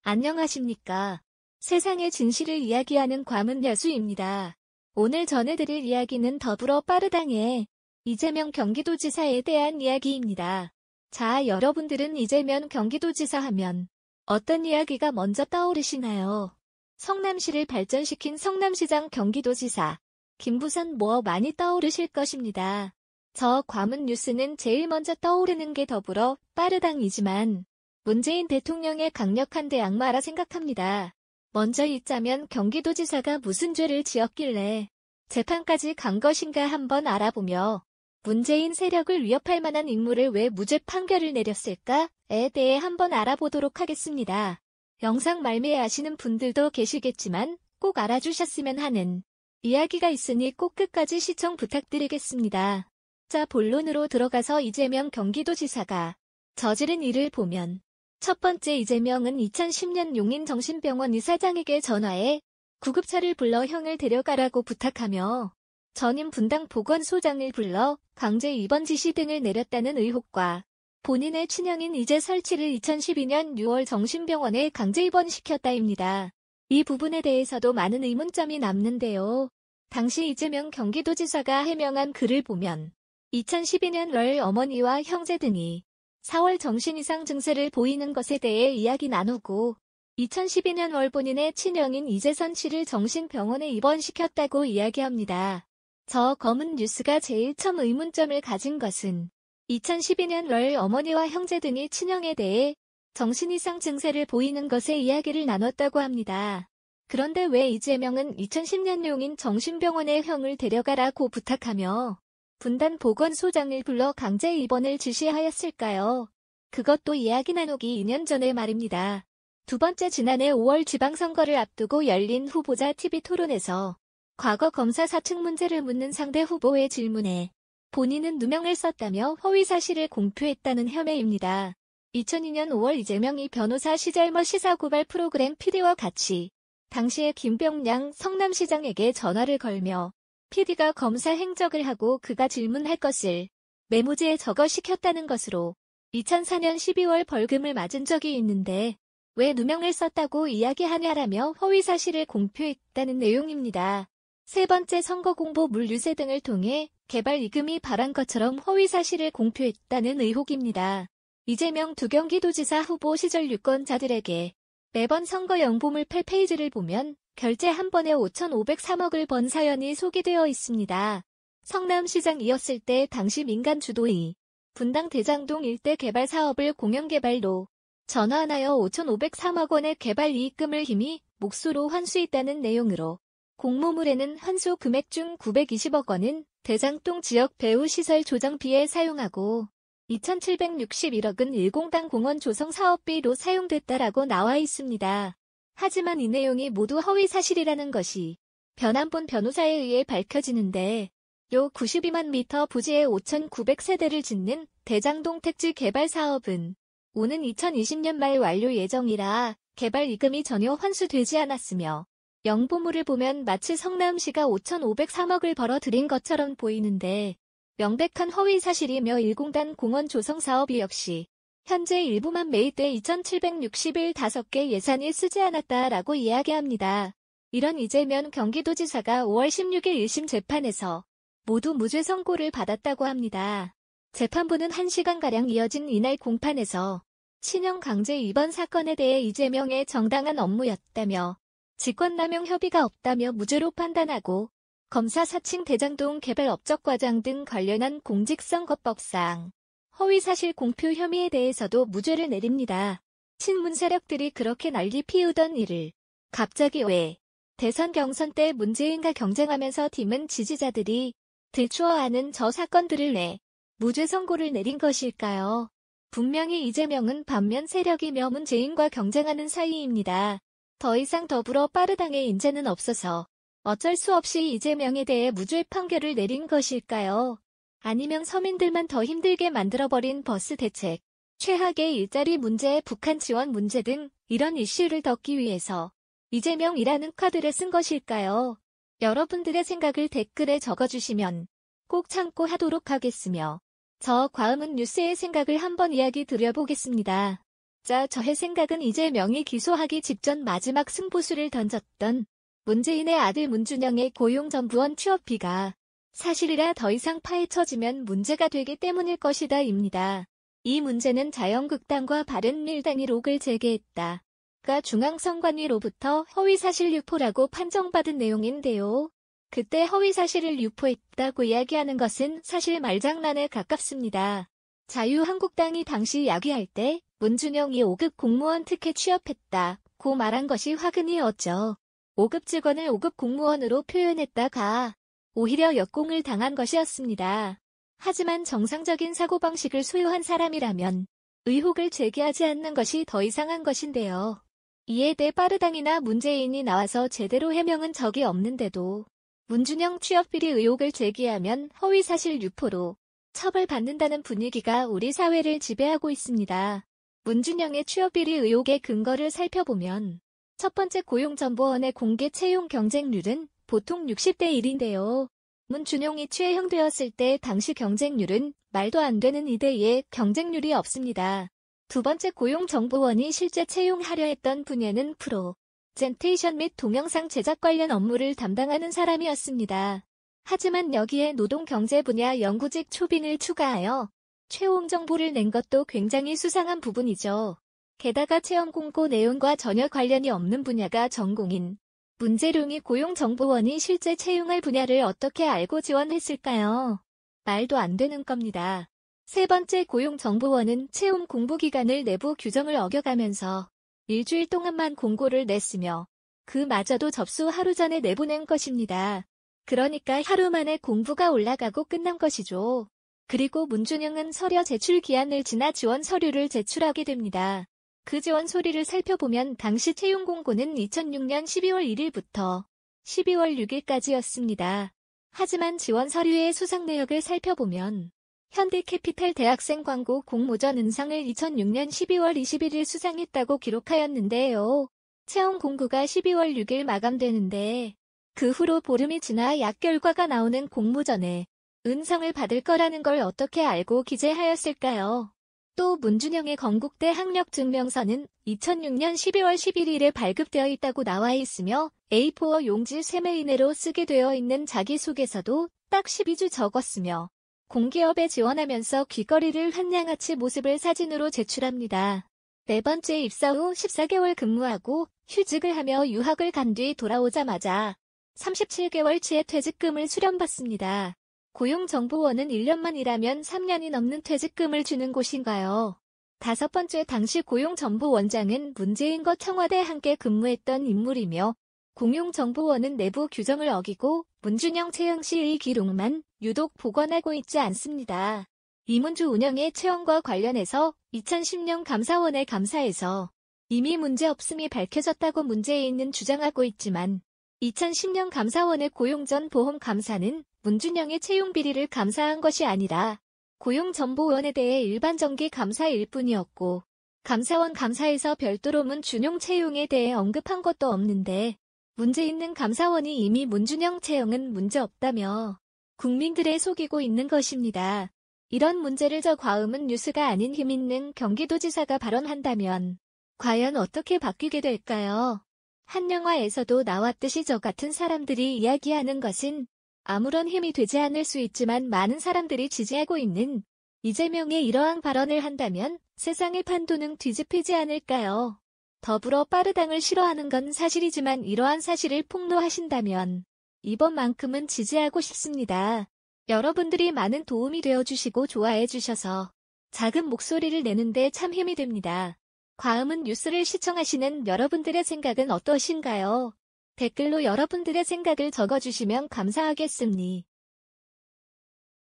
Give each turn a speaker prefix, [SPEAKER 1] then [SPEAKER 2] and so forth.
[SPEAKER 1] 안녕하십니까. 세상의 진실을 이야기하는 과문여수입니다. 오늘 전해드릴 이야기는 더불어 빠르당의 이재명 경기도지사에 대한 이야기입니다. 자, 여러분들은 이재명 경기도지사 하면 어떤 이야기가 먼저 떠오르시나요? 성남시를 발전시킨 성남시장 경기도지사 김부선 많이 떠오르실 것입니다. 저 과문뉴스는 제일 먼저 떠오르는 게 더불어 빠르당이지만 문재인 대통령의 강력한 대항마라 생각합니다. 먼저 읽자면 경기도지사가 무슨 죄를 지었길래 재판까지 간 것인가 한번 알아보며 문재인 세력을 위협할 만한 인물을 왜 무죄 판결을 내렸을까에 대해 한번 알아보도록 하겠습니다. 영상 말미에 아시는 분들도 계시겠지만 꼭 알아주셨으면 하는 이야기가 있으니 꼭 끝까지 시청 부탁드리겠습니다. 자, 본론으로 들어가서 이재명 경기도지사가 저지른 일을 보면 첫 번째, 이재명은 2010년 용인정신병원 의사장에게 전화해 구급차를 불러 형을 데려가라고 부탁하며 전임 분당 보건소장을 불러 강제 입원 지시 등을 내렸다는 의혹과 본인의 친형인 이재설치를 2012년 6월 정신병원에 강제 입원시켰다입니다. 이 부분에 대해서도 많은 의문점이 남는데요. 당시 이재명 경기도지사가 해명한 글을 보면 2012년 월 어머니와 형제 등이 4월 정신 이상 증세를 보이는 것에 대해 이야기 나누고 2012년 월 본인의 친형인 이재선 씨를 정신병원에 입원시켰다고 이야기합니다. 저 검은 뉴스가 제일 처음 의문점을 가진 것은 2012년 월 어머니와 형제 등이 친형에 대해 정신 이상 증세를 보이는 것에 이야기를 나눴다고 합니다. 그런데 왜 이재명은 2010년 용인 정신병원에 형을 데려가라고 부탁하며 분당 보건소장을 불러 강제 입원을 지시하였을까요? 그것도 이야기 나누기 2년 전의 말입니다. 두 번째, 지난해 5월 지방선거를 앞두고 열린 후보자 TV 토론에서 과거 검사 사측 문제를 묻는 상대 후보의 질문에 본인은 누명을 썼다며 허위사실을 공표했다는 혐의입니다. 2002년 5월 이재명이 변호사 시절 시사고발 프로그램 PD와 같이 당시의 김병량 성남시장에게 전화를 걸며 PD가 검사 행적을 하고 그가 질문할 것을 메모지에 적어 시켰다는 것으로 2004년 12월 벌금을 맞은 적이 있는데 왜 누명을 썼다고 이야기하냐라며 허위사실을 공표했다는 내용입니다. 세 번째, 선거공보 유세 등을 통해 개발 이금이 바란 것처럼 허위사실을 공표했다는 의혹입니다. 이재명 두 경기도지사 후보 시절 유권자들에게 매번 선거 영보물 8페이지를 보면 결제 한 번에 5,503억을 번 사연이 소개되어 있습니다. 성남시장이었을 때 당시 민간 주도의 분당 대장동 일대 개발 사업을 공영개발로 전환하여 5,503억 원의 개발 이익금을 힘이 몫으로 환수했다는 내용으로 공모물에는 환수 금액 중 920억 원은 대장동 지역 배후 시설 조정비에 사용하고 2,761억은 일공당 공원 조성 사업비로 사용됐다라고 나와 있습니다. 하지만 이 내용이 모두 허위사실이라는 것이 변한본 변호사에 의해 밝혀지는데 요 92만 미터 부지에 5,900세대를 짓는 대장동 택지 개발 사업은 오는 2020년 말 완료 예정이라 개발 이금이 전혀 환수되지 않았으며 영보물을 보면 마치 성남시가 5,503억을 벌어들인 것처럼 보이는데 명백한 허위사실이며 일공단 공원 조성 사업이 역시 현재 일부만 매입돼 2,761 5개 예산이 쓰지 않았다라고 이야기합니다. 이런 이재명 경기도지사가 5월 16일 1심 재판에서 모두 무죄 선고를 받았다고 합니다. 재판부는 1시간가량 이어진 이날 공판에서 친형 강제 입원 사건에 대해 이재명의 정당한 업무였다며 직권남용 협의가 없다며 무죄로 판단하고 검사 사칭 대장동 개발 업적 과장 등 관련한 공직선거법상 허위사실 공표 혐의에 대해서도 무죄를 내립니다. 친문 세력들이 그렇게 난리 피우던 일을 갑자기 왜 대선 경선 때 문재인과 경쟁하면서 팀은 지지자들이 들추어하는 저 사건들을 내 무죄 선고를 내린 것일까요? 분명히 이재명은 반면 세력이며 문재인과 경쟁하는 사이입니다. 더 이상 더불어 빠르당의 인재는 없어서 어쩔 수 없이 이재명에 대해 무죄 판결을 내린 것일까요? 아니면 서민들만 더 힘들게 만들어버린 버스 대책, 최악의 일자리 문제, 북한 지원 문제 등 이런 이슈를 덮기 위해서 이재명이라는 카드를 쓴 것일까요? 여러분들의 생각을 댓글에 적어주시면 꼭 참고하도록 하겠으며 저 과음은 뉴스의 생각을 한번 이야기 드려보겠습니다. 자, 저의 생각은 이재명이 기소하기 직전 마지막 승부수를 던졌던 문재인의 아들 문준영의 고용정보원 취업비가 사실이라 더 이상 파헤쳐지면 문제가 되기 때문일 것이다 입니다. 이 문제는 자유한국당과 바른미래당이 록을 제기했다. 가 중앙선관위로부터 허위사실 유포라고 판정받은 내용인데요. 그때 허위사실을 유포했다고 이야기하는 것은 사실 말장난에 가깝습니다. 자유한국당이 당시 야기할 때 문준영이 5급 공무원 특혜 취업했다고 말한 것이 화근이었죠. 5급 직원을 5급 공무원으로 표현했다가 오히려 역공을 당한 것이었습니다. 하지만 정상적인 사고방식을 소유한 사람이라면 의혹을 제기하지 않는 것이 더 이상한 것인데요. 이에 대해 빠르당이나 문재인이 나와서 제대로 해명은 적이 없는데도 문준영 취업비리 의혹을 제기하면 허위사실 유포로 처벌받는다는 분위기가 우리 사회를 지배하고 있습니다. 문준영의 취업비리 의혹의 근거를 살펴보면 첫 번째 고용정보원의 공개 채용 경쟁률은 보통 60대 1인데요. 문준영이 채용되었을 때 당시 경쟁률은 말도 안 되는 2대 2의 경쟁률이 없습니다. 두 번째 고용정보원이 실제 채용하려 했던 분야는 프로젠테이션 및 동영상 제작 관련 업무를 담당하는 사람이었습니다. 하지만 여기에 노동경제 분야 연구직 초빙을 추가하여 채용 정보를 낸 것도 굉장히 수상한 부분이죠. 게다가 채용 공고 내용과 전혀 관련이 없는 분야가 전공인 문재룡이 고용정보원이 실제 채용할 분야를 어떻게 알고 지원했을까요? 말도 안 되는 겁니다. 세 번째 고용정보원은 채용 공부기간을 내부 규정을 어겨가면서 일주일 동안만 공고를 냈으며 그마저도 접수 하루 전에 내보낸 것입니다. 그러니까 하루 만에 공부가 올라가고 끝난 것이죠. 그리고 문준영은 서류 제출 기한을 지나 지원 서류를 제출하게 됩니다. 그 지원 서류를 살펴보면 당시 채용 공고는 2006년 12월 1일부터 12월 6일까지였습니다. 하지만 지원 서류의 수상 내역을 살펴보면 현대캐피탈 대학생 광고 공모전 은상을 2006년 12월 21일 수상했다고 기록하였는데요. 채용 공고가 12월 6일 마감되는데 그 후로 보름이 지나 약 결과가 나오는 공모전에 은상을 받을 거라는 걸 어떻게 알고 기재하였을까요? 또 문준영의 건국대 학력증명서는 2006년 12월 11일에 발급되어 있다고 나와 있으며 A4 용지 3매 이내로 쓰게 되어 있는 자기소개서도 딱 12주 적었으며 공기업에 지원하면서 귀걸이를 한 양아치 모습을 사진으로 제출합니다. 네 번째 입사 후 14개월 근무하고 휴직을 하며 유학을 간 뒤 돌아오자마자 37개월치의 퇴직금을 수령받습니다. 고용정보원은 1년만 일하면 3년이 넘는 퇴직금을 주는 곳인가요? 다섯 번째 당시 고용정보원장은 문재인과 청와대에 함께 근무했던 인물이며 고용정보원은 내부 규정을 어기고 문준영 채용 시의 기록만 유독 복원하고 있지 않습니다. 이문주 운영의 채용과 관련해서 2010년 감사원의 감사에서 이미 문제없음이 밝혀졌다고 문재인은 주장하고 있지만 2010년 감사원의 고용전 보험 감사는 문준영의 채용 비리를 감사한 것이 아니라 고용정보원에 대해 일반 정기 감사일 뿐이었고 감사원 감사에서 별도로 문준영 채용에 대해 언급한 것도 없는데 문제 있는 감사원이 이미 문준영 채용은 문제없다며 국민들을 속이고 있는 것입니다. 이런 문제를 저 과음은 뉴스가 아닌 힘있는 경기도지사가 발언한다면 과연 어떻게 바뀌게 될까요? 한 영화에서도 나왔듯이 저 같은 사람들이 이야기하는 것은 아무런 힘이 되지 않을 수 있지만 많은 사람들이 지지하고 있는 이재명의 이러한 발언을 한다면 세상의 판도는 뒤집히지 않을까요? 더불어 빠르당을 싫어하는 건 사실이지만 이러한 사실을 폭로하신다면 이번만큼은 지지하고 싶습니다. 여러분들이 많은 도움이 되어주시고 좋아해주셔서 작은 목소리를 내는데 참 힘이 됩니다. 과음은 뉴스를 시청하시는 여러분들의 생각은 어떠신가요? 댓글로 여러분들의 생각을 적어주시면 감사하겠습니다.